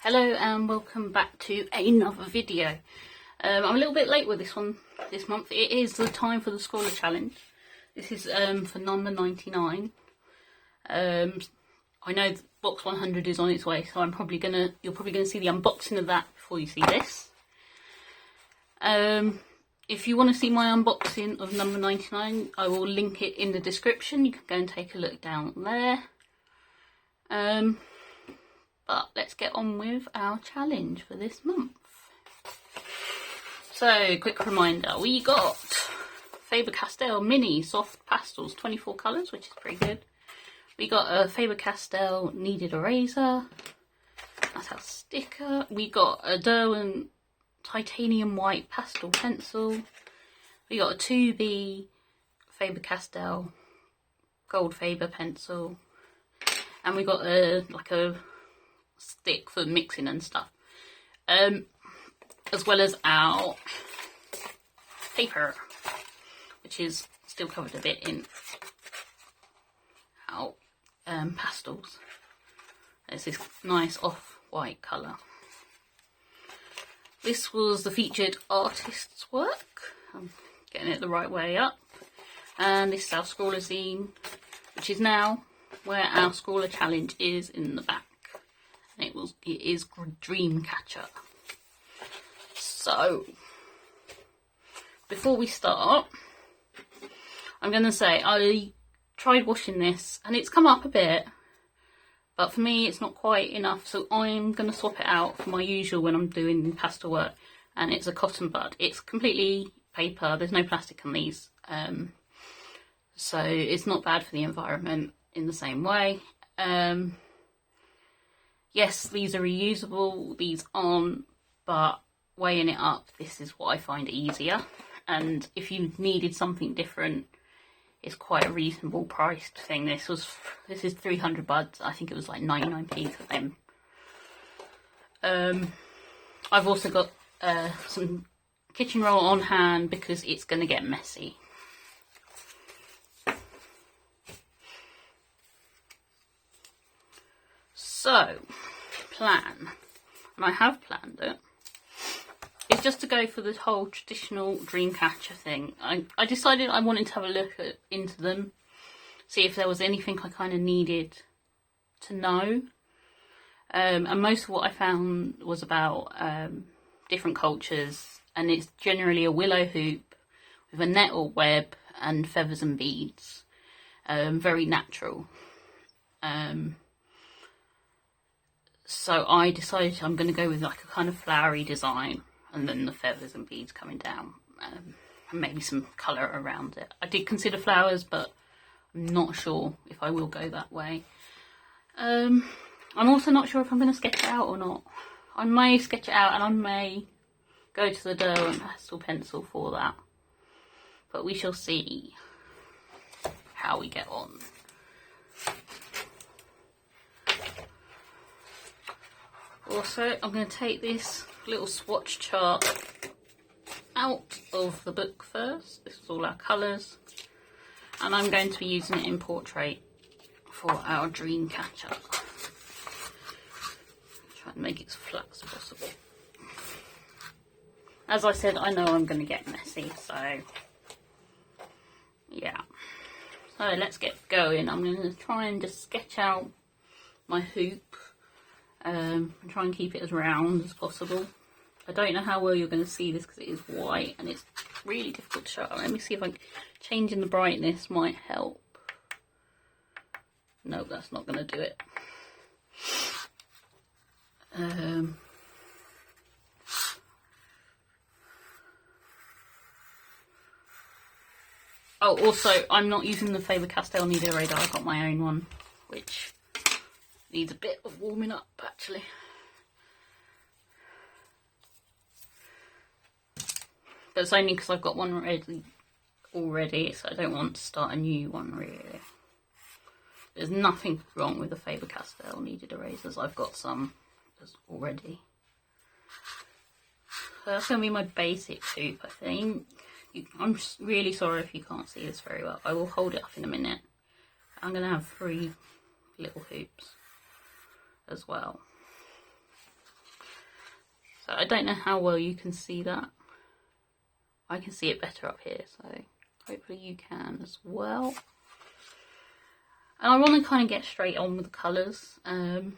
Hello and welcome back to another video. I'm a little bit late with this one this month. It is the time for the Scrawlr challenge. This is for number 99. I know box 100 is on its way, so you're probably gonna see the unboxing of that before you see this. If you want to see my unboxing of number 99, I will link it in the description. You can go and take a look down there. But let's get on with our challenge for this month. So, quick reminder, we got Faber-Castell Mini Soft Pastels, 24 colours, which is pretty good. We got a Faber-Castell Kneaded Eraser, that's our sticker. We got a Derwent Titanium White Pastel Pencil. We got a 2B Faber-Castell Gold Faber Pencil. And we got a stick for mixing and stuff, as well as our paper, which is still covered a bit in our pastels. It's this nice off-white colour. This was the featured artist's work. I'm getting it the right way up. And this is our Scrawlr zine, which is now where our Scrawlr challenge is in the back. It is Dreamcatcher. So, before we start, I'm going to say I tried washing this and it's come up a bit, but for me it's not quite enough, so I'm going to swap it out for my usual when I'm doing pastel work, and it's a cotton bud. It's completely paper, there's no plastic on these, so it's not bad for the environment in the same way. Yes, these are reusable, these aren't, but weighing it up, this is what I find easier. And if you needed something different, it's quite a reasonable priced thing. This is 300 buds. I think it was like 99p for them. I've also got some kitchen roll on hand because it's going to get messy. So, plan, and I have planned it, is just to go for the whole traditional Dreamcatcher thing. I decided I wanted to have a look into them, see if there was anything I kind of needed to know. And most of what I found was about different cultures, and it's generally a willow hoop with a net or web and feathers and beads. Very natural. So I decided I'm going to go with like a kind of flowery design, and then the feathers and beads coming down, and maybe some colour around it. I did consider flowers, but I'm not sure if I will go that way. I'm also not sure if I'm going to sketch it out or not. I may sketch it out and I may go to the Derwent pastel pencil for that, but we shall see how we get on. Also, I'm going to take this little swatch chart out of the book first. This is all our colours. And I'm going to be using it in portrait for our Dreamcatcher. Try and make it as flat as possible. As I said, I know I'm going to get messy, so yeah. So let's get going. I'm going to try and just sketch out my hoop. And try and keep it as round as possible. I don't know how well you're going to see this because it is white and it's really difficult to show. Let me see if changing the brightness might help. No, that's not going to do it. Oh, also, I'm not using the Faber-Castell Kneaded Eraser. I've got my own one, which needs a bit of warming up, actually. But it's only because I've got one already, so I don't want to start a new one, really. There's nothing wrong with the Faber-Castell Kneaded Erasers. I've got some already. So that's going to be my basic hoop, I think. I'm really sorry if you can't see this very well. I will hold it up in a minute. I'm going to have 3 little hoops as well. So I don't know how well you can see that. I can see it better up here, so hopefully you can as well. And I want to kind of get straight on with the colours and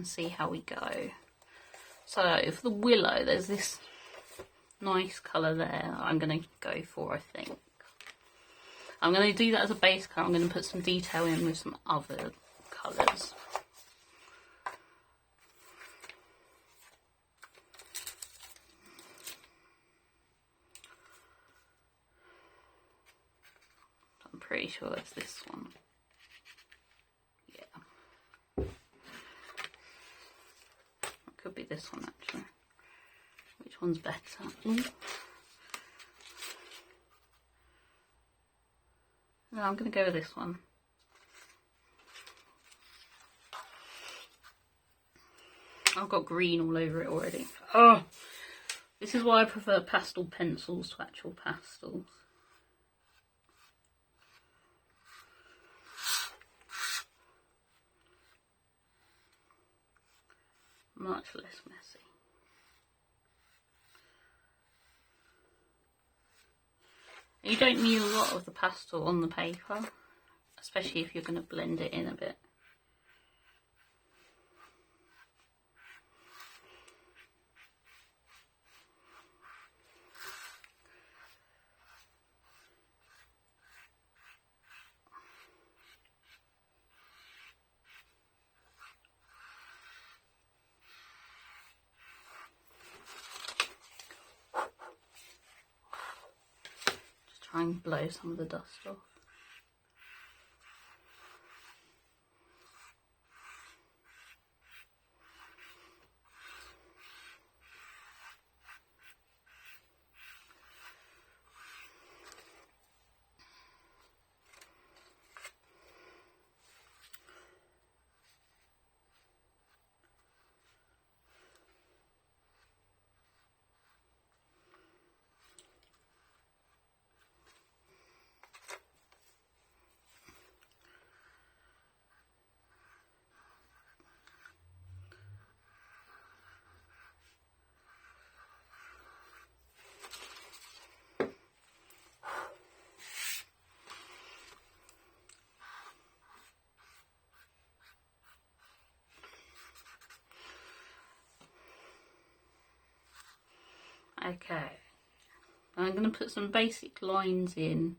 see how we go. So for the willow, there's this nice colour there I'm going to go for, I think. I'm going to do that as a base colour. I'm going to put some detail in with some other colours. I'm pretty sure it's this one. Yeah. It could be this one actually. Which one's better? Ooh. No, I'm going to go with this one. I've got green all over it already. Oh, this is why I prefer pastel pencils to actual pastels. Much less messy. You don't need a lot of the pastel on the paper, especially if you're going to blend it in a bit. Try and blow some of the dust off. Okay, I'm going to put some basic lines in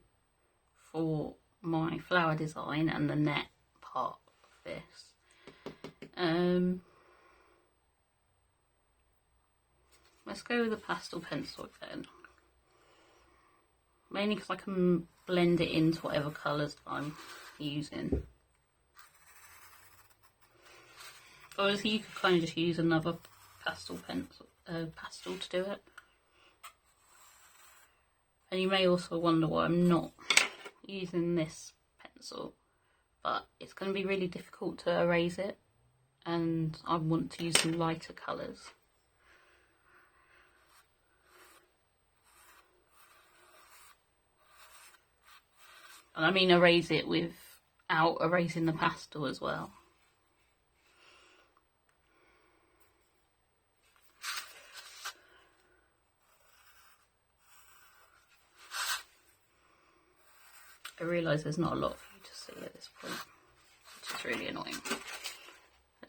for my flower design and the net part of this. Let's go with a pastel pencil again, mainly because I can blend it into whatever colours I'm using. Obviously you could kind of just use another pastel pencil, pastel to do it. And you may also wonder why I'm not using this pencil, but it's going to be really difficult to erase it, and I want to use some lighter colours. And I mean erase it without erasing the pastel as well. I realise there's not a lot for you to see at this point, which is really annoying. I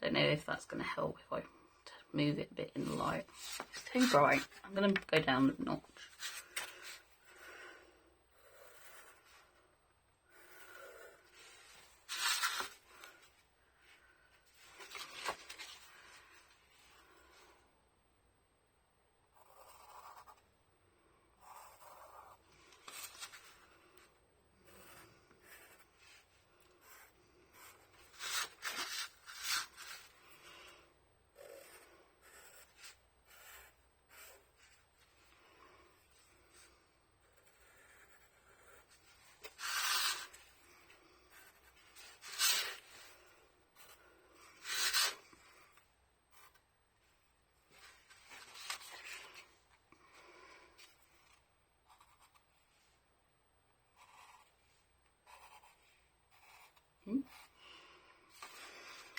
don't know if that's going to help if I move it a bit in the light. It's too bright. I'm going to go down a notch.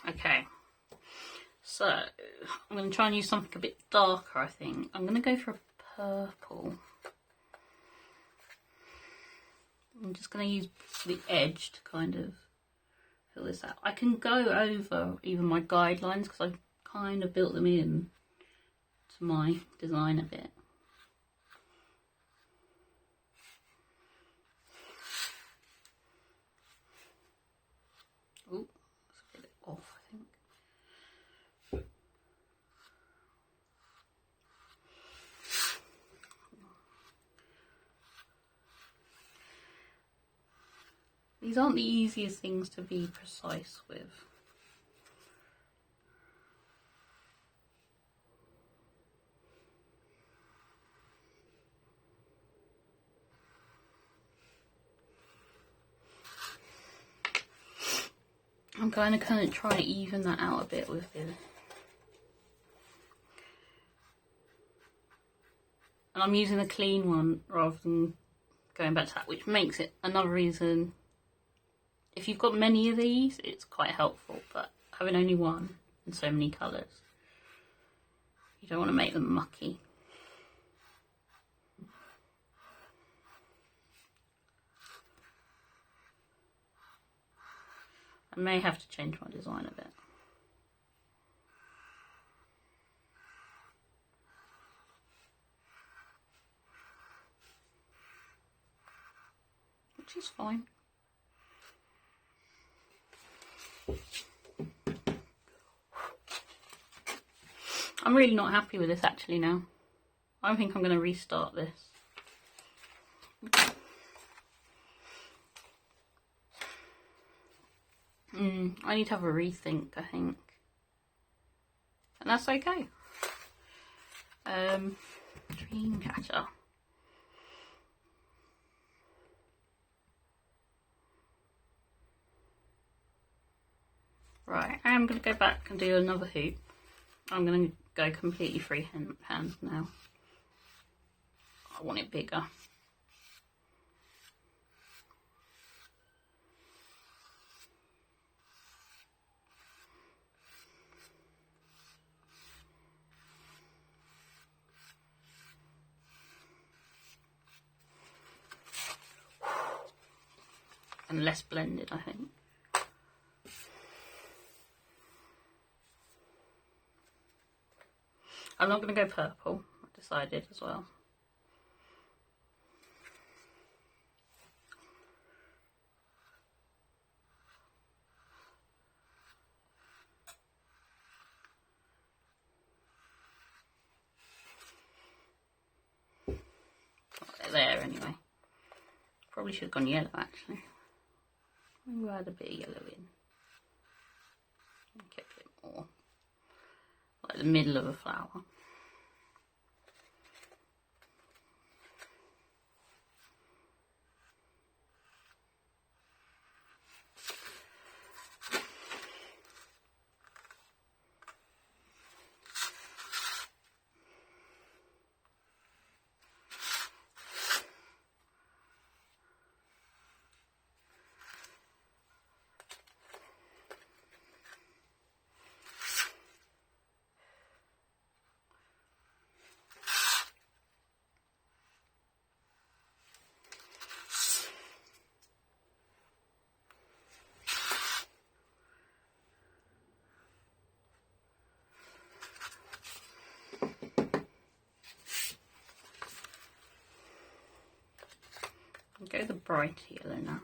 Okay, so I'm going to try and use something a bit darker, I think. I'm going to go for a purple. I'm just going to use the edge to kind of fill this out. I can go over even my guidelines because I've kind of built them in to my design a bit. Oh, that's a bit off, I think. These aren't the easiest things to be precise with. I'm going to try to even that out a bit with this. And I'm using a clean one rather than going back to that, which makes it another reason. If you've got many of these, it's quite helpful, but having only one and so many colours, you don't want to make them mucky. I may have to change my design a bit. Which is fine. I'm really not happy with this actually now. I think I'm going to restart this. I need to have a rethink, I think. And that's okay. Dreamcatcher. Right, I'm going to go back and do another hoop. I'm going to go completely freehand now. I want it bigger. And less blended, I think. I'm not going to go purple, I decided as well. There anyway. Probably should have gone yellow actually. Maybe we'll add a bit of yellow in. Make it a bit more like the middle of a flower. Go the bright yellow now.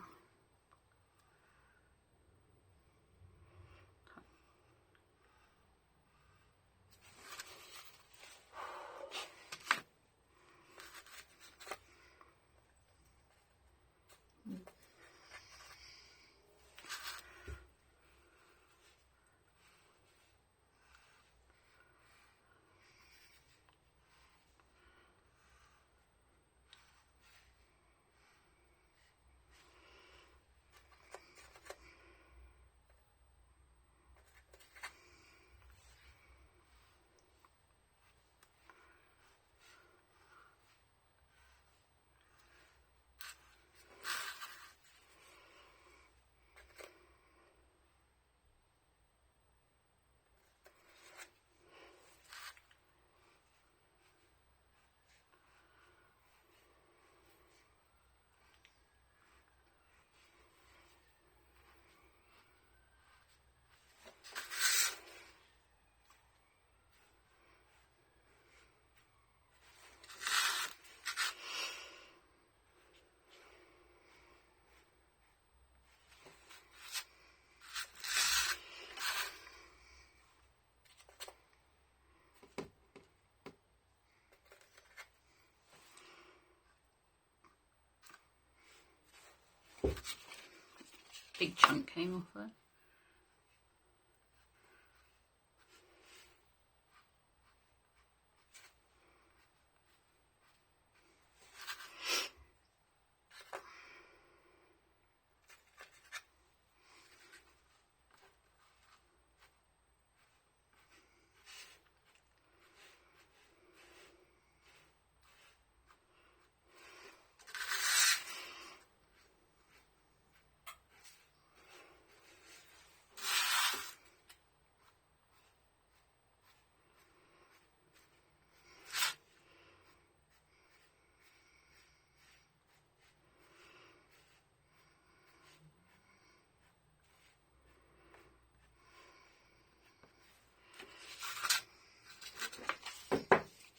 Big chunk came off there.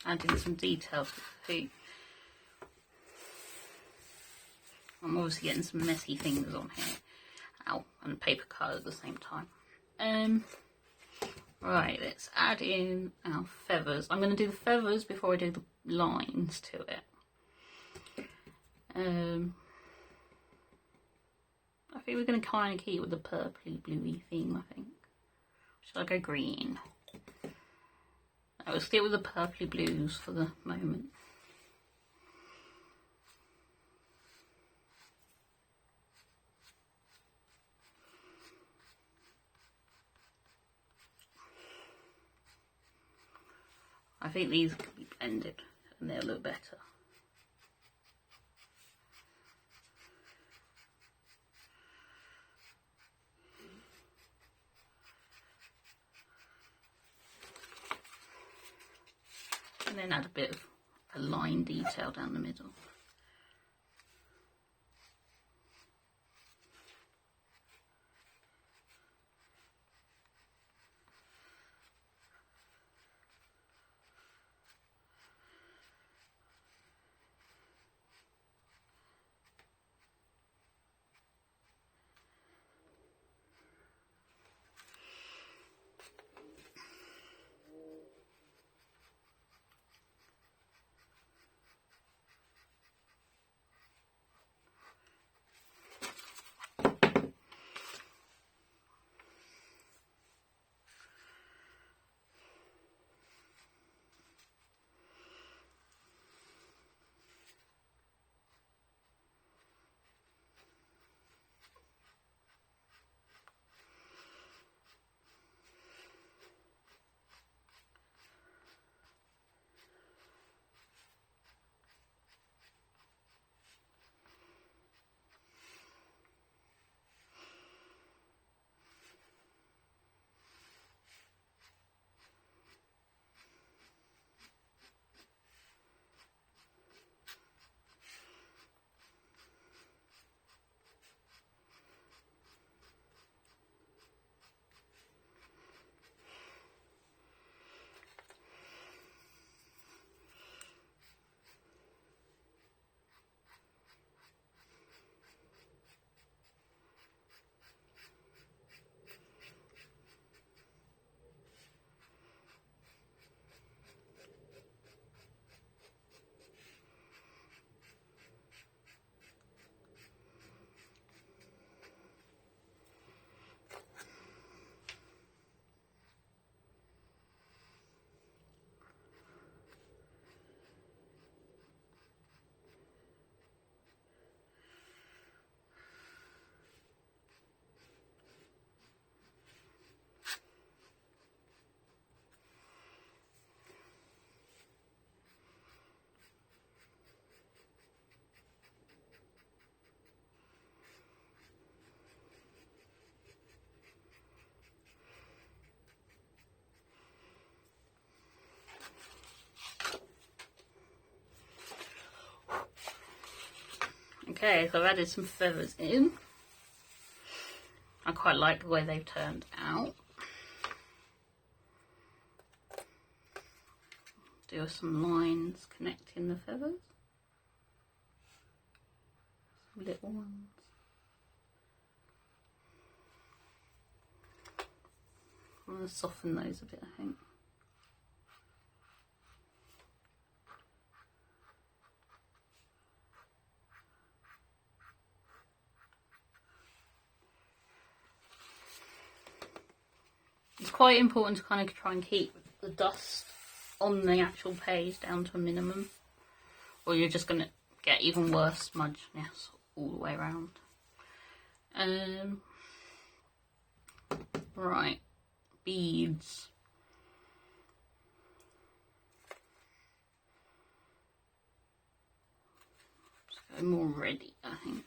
Adding some details with the feet. I'm obviously getting some messy fingers on here. Ow, and paper cut at the same time. Right, let's add in our feathers. I'm going to do the feathers before I do the lines to it. I think we're going to kind of keep with the purpley bluey theme, I think. Should I go green? I will stick with the purpley blues for the moment. I think these can be blended and they'll look better. And then add a bit of a line detail down the middle. Okay, so I've added some feathers in. I quite like the way they've turned out. Do some lines connecting the feathers. Some little ones. I'm going to soften those a bit, I think. quite important to kind of try and keep the dust on the actual page down to a minimum, or you're just going to get even worse smudginess all the way around. Right, beads. Let's go more ready, I think.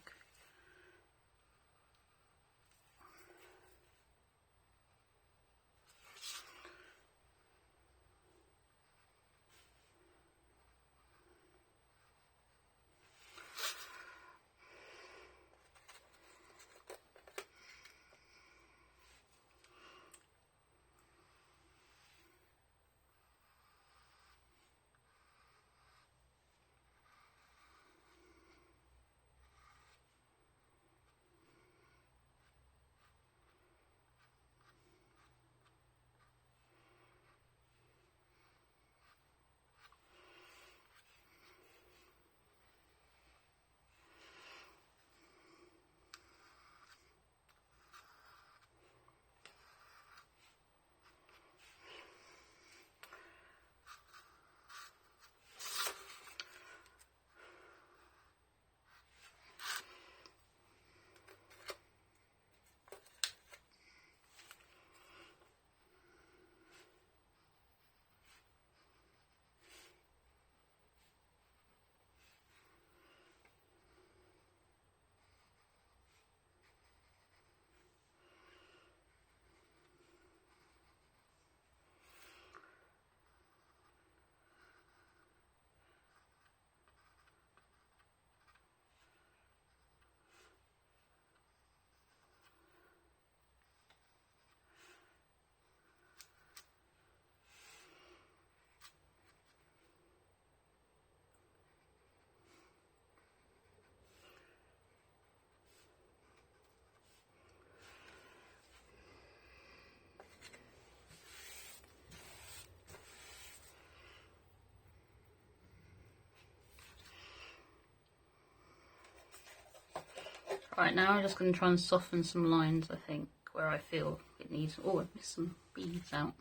Right, now I'm just going to try and soften some lines, I think, where I feel it needs... Oh, I've missed some beads out.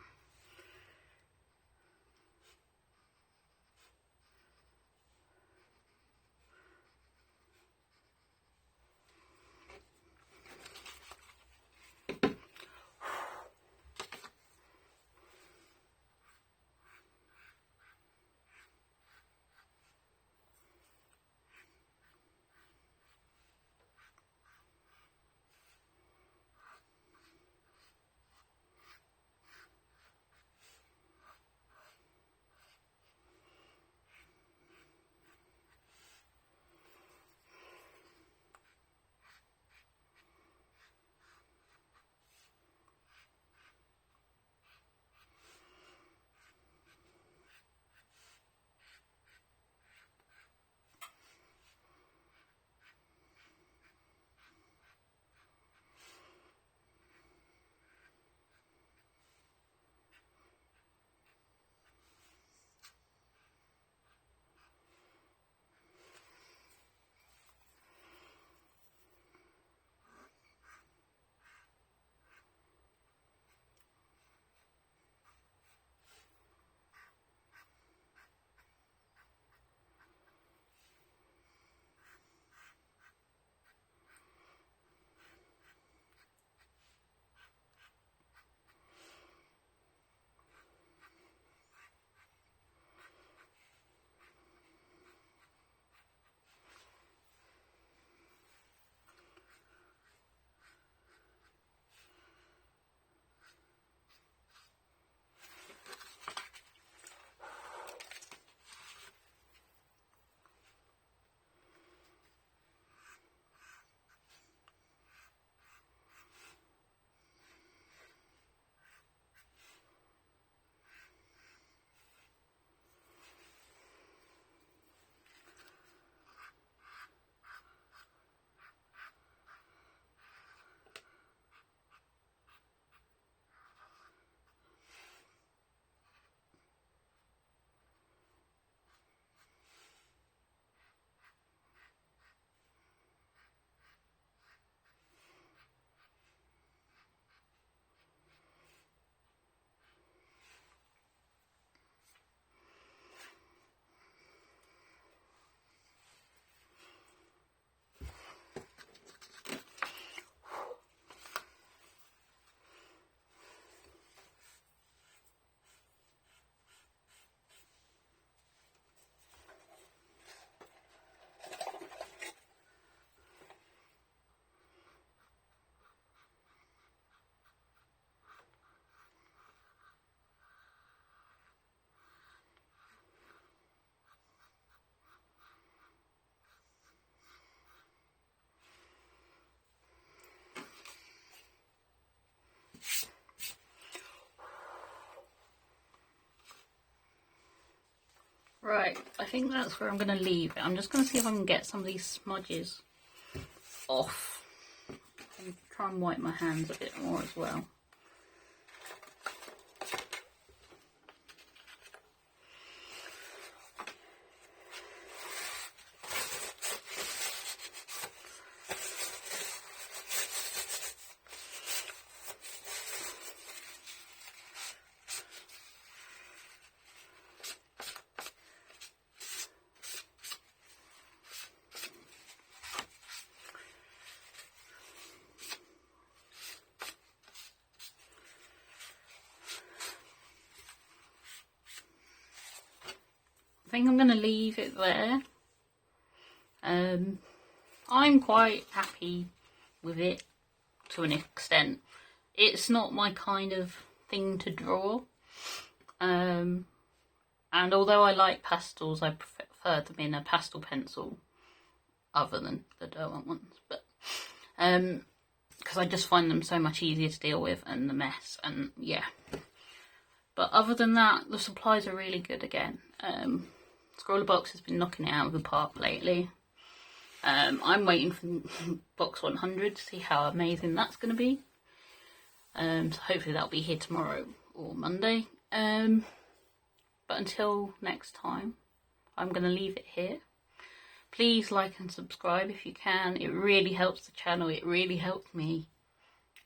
Right, I think that's where I'm going to leave it. I'm just going to see if I can get some of these smudges off. And try and wipe my hands a bit more as well. I think I'm going to leave it there. I'm quite happy with it to an extent. It's not my kind of thing to draw. And although I like pastels, I prefer them in a pastel pencil other than the Derwent ones. But because I just find them so much easier to deal with, and the mess, and yeah. But other than that, the supplies are really good again. Scrawlrbox has been knocking it out of the park lately. I'm waiting for box 100 to see how amazing that's going to be. So hopefully that'll be here tomorrow or Monday. But until next time, I'm going to leave it here. Please like and subscribe if you can. It really helps the channel. It really helps me.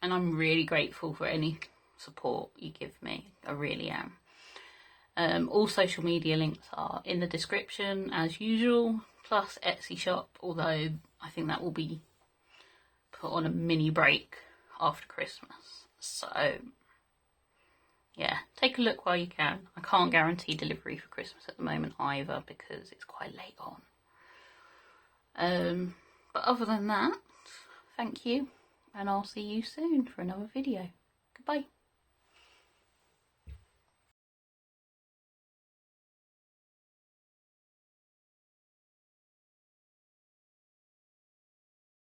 And I'm really grateful for any support you give me. I really am. All social media links are in the description as usual, plus Etsy shop, although I think that will be put on a mini break after Christmas. So yeah, take a look while you can. I can't guarantee delivery for Christmas at the moment either because it's quite late on. But other than that, thank you, and I'll see you soon for another video. Goodbye.